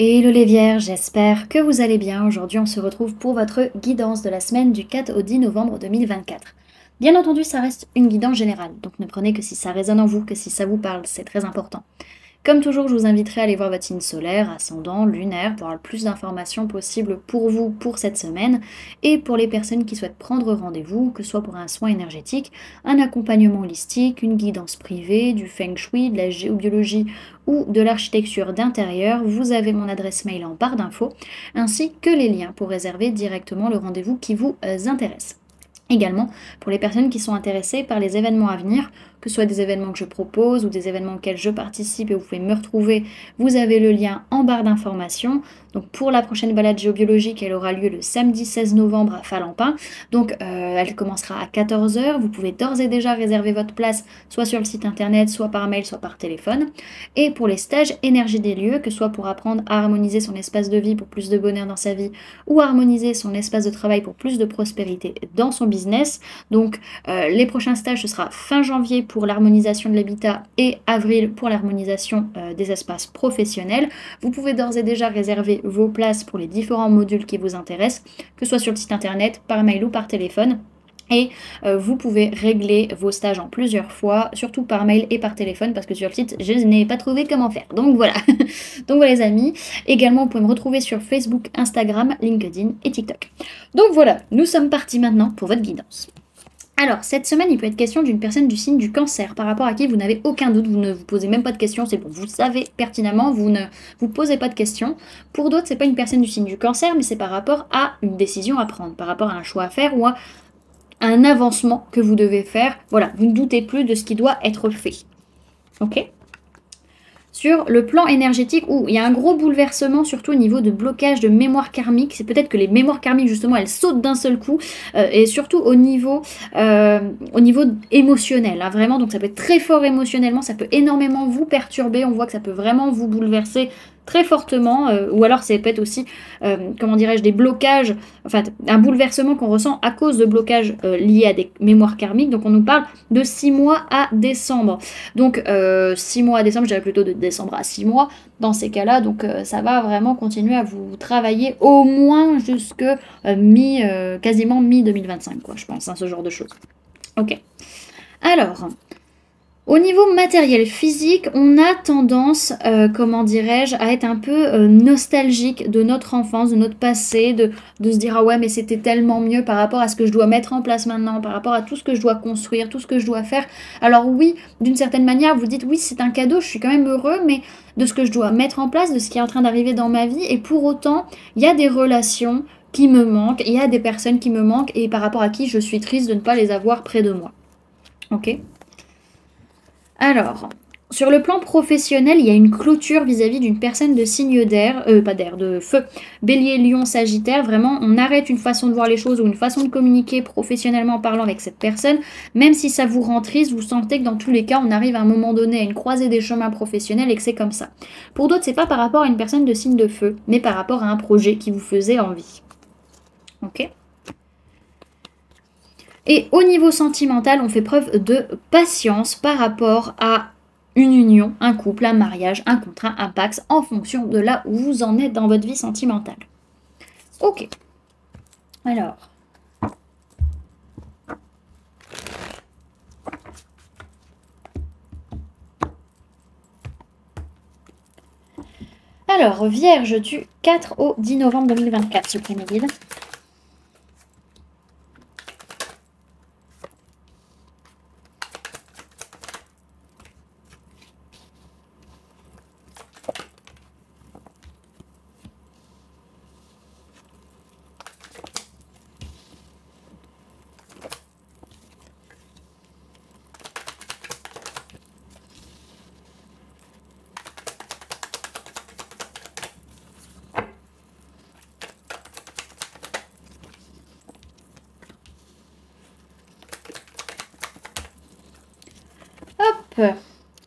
Hello les vierges, j'espère que vous allez bien. Aujourd'hui, on se retrouve pour votre guidance de la semaine du 4 au 10 novembre 2024. Bien entendu, ça reste une guidance générale, donc ne prenez que si ça résonne en vous, que si ça vous parle, c'est très important. Comme toujours, je vous inviterai à aller voir votre signe solaire, ascendant, lunaire, pour avoir le plus d'informations possibles pour vous pour cette semaine et pour les personnes qui souhaitent prendre rendez-vous, que ce soit pour un soin énergétique, un accompagnement holistique, une guidance privée, du feng shui, de la géobiologie ou de l'architecture d'intérieur. Vous avez mon adresse mail en barre d'infos, ainsi que les liens pour réserver directement le rendez-vous qui vous intéresse. Également, pour les personnes qui sont intéressées par les événements à venir, que ce soit des événements que je propose ou des événements auxquels je participe et vous pouvez me retrouver, vous avez le lien en barre d'informations. Donc pour la prochaine balade géobiologique, elle aura lieu le samedi 16 novembre à Falampin. Donc elle commencera à 14 h. Vous pouvez d'ores et déjà réserver votre place, soit sur le site internet, soit par mail, soit par téléphone. Et pour les stages énergie des lieux, que ce soit pour apprendre à harmoniser son espace de vie pour plus de bonheur dans sa vie, ou à harmoniser son espace de travail pour plus de prospérité dans son business. Donc les prochains stages, ce sera fin janvier pour l'harmonisation de l'habitat et avril pour l'harmonisation des espaces professionnels. Vous pouvez d'ores et déjà réserver vos places pour les différents modules qui vous intéressent, que ce soit sur le site internet, par mail ou par téléphone. Et vous pouvez régler vos stages en plusieurs fois, surtout par mail et par téléphone, parce que sur le site, je n'ai pas trouvé comment faire. Donc voilà. Donc voilà les amis. Également, vous pouvez me retrouver sur Facebook, Instagram, LinkedIn et TikTok. Donc voilà, nous sommes partis maintenant pour votre guidance. Alors, cette semaine, il peut être question d'une personne du signe du Cancer, par rapport à qui vous n'avez aucun doute, vous ne vous posez même pas de questions, c'est bon, vous savez pertinemment, vous ne vous posez pas de questions. Pour d'autres, c'est pas une personne du signe du Cancer, mais c'est par rapport à une décision à prendre, par rapport à un choix à faire ou à un avancement que vous devez faire. Voilà, vous ne doutez plus de ce qui doit être fait. Ok ? Sur le plan énergétique, où il y a un gros bouleversement, surtout au niveau de blocage de mémoire karmique. C'est peut-être que les mémoires karmiques, justement, elles sautent d'un seul coup, et surtout au niveau émotionnel, hein, vraiment. Donc ça peut être très fort émotionnellement, ça peut énormément vous perturber. On voit que ça peut vraiment vous bouleverser très fortement, ou alors ça peut être aussi, comment dirais-je, des blocages, enfin un bouleversement qu'on ressent à cause de blocages liés à des mémoires karmiques. Donc on nous parle de 6 mois à décembre. Donc 6 mois à décembre, je dirais plutôt de décembre à 6 mois dans ces cas-là. Donc ça va vraiment continuer à vous travailler au moins jusque quasiment mi-2025, quoi, je pense, hein, ce genre de choses. Ok. Alors, au niveau matériel physique, on a tendance, comment dirais-je, à être un peu nostalgique de notre enfance, de notre passé, de se dire ah ouais mais c'était tellement mieux par rapport à ce que je dois mettre en place maintenant, par rapport à tout ce que je dois construire, tout ce que je dois faire. Alors oui, d'une certaine manière, vous dites oui c'est un cadeau, je suis quand même heureux, mais de ce que je dois mettre en place, de ce qui est en train d'arriver dans ma vie, et pour autant, il y a des relations qui me manquent, il y a des personnes qui me manquent, et par rapport à qui je suis triste de ne pas les avoir près de moi. Ok ? Alors, sur le plan professionnel, il y a une clôture vis-à-vis d'une personne de signe d'air, pas d'air, de feu, bélier, lion, sagittaire. Vraiment, on arrête une façon de voir les choses ou une façon de communiquer professionnellement parlant avec cette personne. Même si ça vous rend triste, vous sentez que dans tous les cas, on arrive à un moment donné à une croisée des chemins professionnels et que c'est comme ça. Pour d'autres, c'est pas par rapport à une personne de signe de feu, mais par rapport à un projet qui vous faisait envie. Ok ? Et au niveau sentimental, on fait preuve de patience par rapport à une union, un couple, un mariage, un contrat, un pax, en fonction de là où vous en êtes dans votre vie sentimentale. Ok. Alors, Vierge du 4 au 10 novembre 2024, s'il vous plaît, mes guides.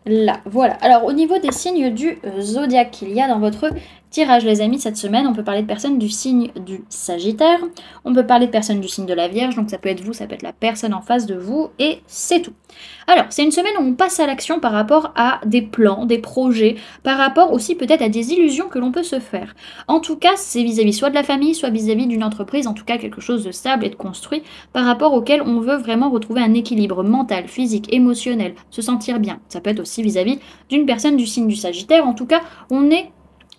Là, voilà. Alors, au niveau des signes du zodiaque qu'il y a dans votre tirage, les amis, cette semaine, on peut parler de personnes du signe du Sagittaire, on peut parler de personnes du signe de la Vierge, donc ça peut être vous, ça peut être la personne en face de vous, et c'est tout. Alors, c'est une semaine où on passe à l'action par rapport à des plans, des projets, par rapport aussi peut-être à des illusions que l'on peut se faire. En tout cas, c'est vis-à-vis soit de la famille, soit vis-à-vis d'une entreprise, en tout cas quelque chose de stable et de construit, par rapport auquel on veut vraiment retrouver un équilibre mental, physique, émotionnel, se sentir bien. Ça peut être aussi vis-à-vis d'une personne du signe du Sagittaire. En tout cas, on est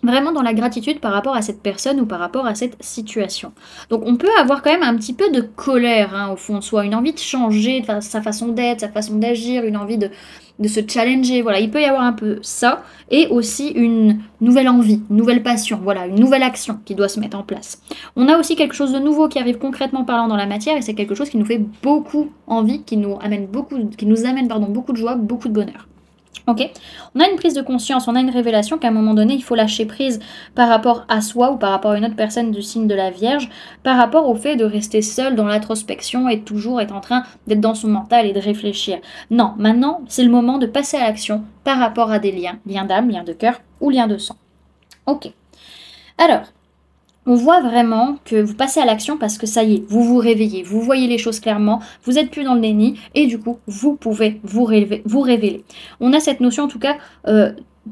vraiment dans la gratitude par rapport à cette personne ou par rapport à cette situation. Donc on peut avoir quand même un petit peu de colère au fond de soi, une envie de changer sa façon d'être, sa façon d'agir, une envie de se challenger. Voilà, il peut y avoir un peu ça et aussi une nouvelle envie, une nouvelle passion, voilà, une nouvelle action qui doit se mettre en place. On a aussi quelque chose de nouveau qui arrive concrètement parlant dans la matière et c'est quelque chose qui nous fait beaucoup envie, qui nous amène beaucoup de joie, beaucoup de bonheur. Ok, on a une prise de conscience, on a une révélation qu'à un moment donné, il faut lâcher prise par rapport à soi ou par rapport à une autre personne du signe de la Vierge, par rapport au fait de rester seul dans l'introspection et toujours être en train d'être dans son mental et de réfléchir. Non, maintenant, c'est le moment de passer à l'action par rapport à des liens, liens d'âme, liens de cœur ou liens de sang. Ok, alors, on voit vraiment que vous passez à l'action parce que ça y est, vous vous réveillez, vous voyez les choses clairement, vous n'êtes plus dans le déni et du coup, vous pouvez vous révéler. On a cette notion en tout cas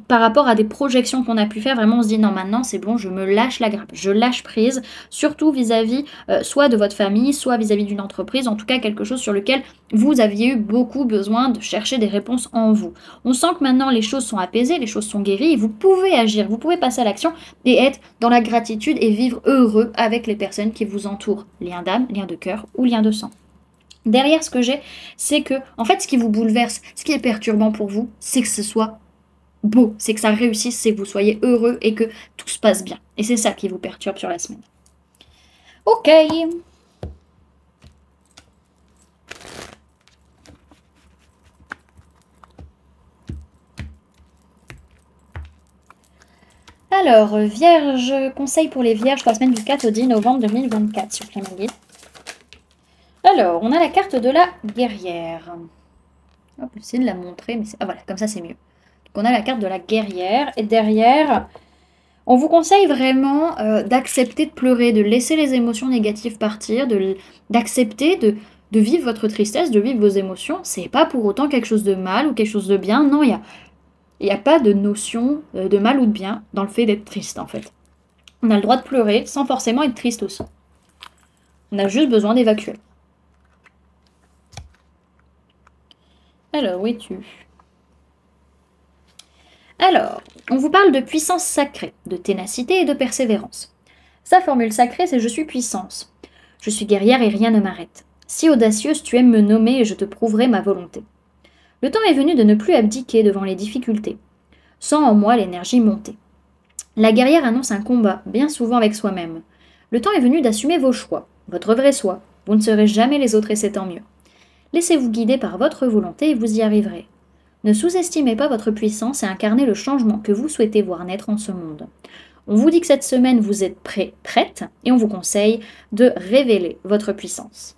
par rapport à des projections qu'on a pu faire, vraiment on se dit non maintenant c'est bon, je me lâche la grappe, je lâche prise, surtout vis-à-vis soit de votre famille, soit vis-à-vis d'une entreprise, en tout cas quelque chose sur lequel vous aviez eu beaucoup besoin de chercher des réponses en vous. On sent que maintenant les choses sont apaisées, les choses sont guéries et vous pouvez agir, vous pouvez passer à l'action et être dans la gratitude et vivre heureux avec les personnes qui vous entourent, lien d'âme, lien de cœur ou lien de sang. Derrière ce que j'ai, c'est que, en fait, ce qui vous bouleverse, ce qui est perturbant pour vous, c'est que ce soit beau, c'est que ça réussisse, c'est que vous soyez heureux et que tout se passe bien. Et c'est ça qui vous perturbe sur la semaine. Ok. Alors, Vierge, conseil pour les Vierges pour la semaine du 4 au 10 novembre 2024, s'il vous plaît, ma guide. Alors, on a la carte de la guerrière. Hop, j'essaie de la montrer, mais ah voilà, comme ça c'est mieux. Donc on a la carte de la guerrière, et derrière, on vous conseille vraiment d'accepter de pleurer, de laisser les émotions négatives partir, d'accepter de vivre votre tristesse, de vivre vos émotions. C'est pas pour autant quelque chose de mal ou quelque chose de bien, non, il n'y a pas de notion de mal ou de bien dans le fait d'être triste en fait. On a le droit de pleurer sans forcément être triste aussi. On a juste besoin d'évacuer. Alors, où es-tu ? Alors, on vous parle de puissance sacrée, de ténacité et de persévérance. Sa formule sacrée, c'est « Je suis puissance. Je suis guerrière et rien ne m'arrête. Si audacieuse tu aimes me nommer et je te prouverai ma volonté. Le temps est venu de ne plus abdiquer devant les difficultés. Sens en moi l'énergie monter. La guerrière annonce un combat, bien souvent avec soi-même. Le temps est venu d'assumer vos choix, votre vrai soi. Vous ne serez jamais les autres et c'est tant mieux. Laissez-vous guider par votre volonté et vous y arriverez. Ne sous-estimez pas votre puissance et incarnez le changement que vous souhaitez voir naître en ce monde. On vous dit que cette semaine, vous êtes prête, et on vous conseille de révéler votre puissance.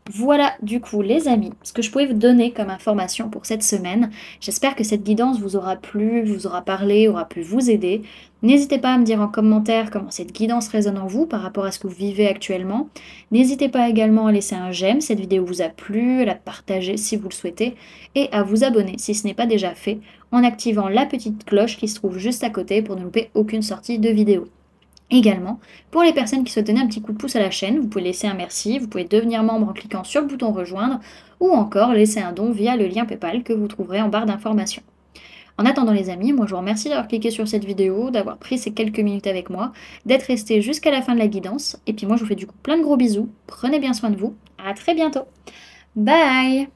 Voilà du coup les amis, ce que je pouvais vous donner comme information pour cette semaine. J'espère que cette guidance vous aura plu, vous aura parlé, aura pu vous aider. N'hésitez pas à me dire en commentaire comment cette guidance résonne en vous par rapport à ce que vous vivez actuellement. N'hésitez pas également à laisser un j'aime si cette vidéo vous a plu, à la partager si vous le souhaitez et à vous abonner si ce n'est pas déjà fait en activant la petite cloche qui se trouve juste à côté pour ne louper aucune sortie de vidéo. Également, pour les personnes qui souhaitent donner un petit coup de pouce à la chaîne, vous pouvez laisser un merci, vous pouvez devenir membre en cliquant sur le bouton rejoindre ou encore laisser un don via le lien PayPal que vous trouverez en barre d'informations. En attendant les amis, moi je vous remercie d'avoir cliqué sur cette vidéo, d'avoir pris ces quelques minutes avec moi, d'être resté jusqu'à la fin de la guidance et puis moi je vous fais du coup plein de gros bisous, prenez bien soin de vous, à très bientôt, bye.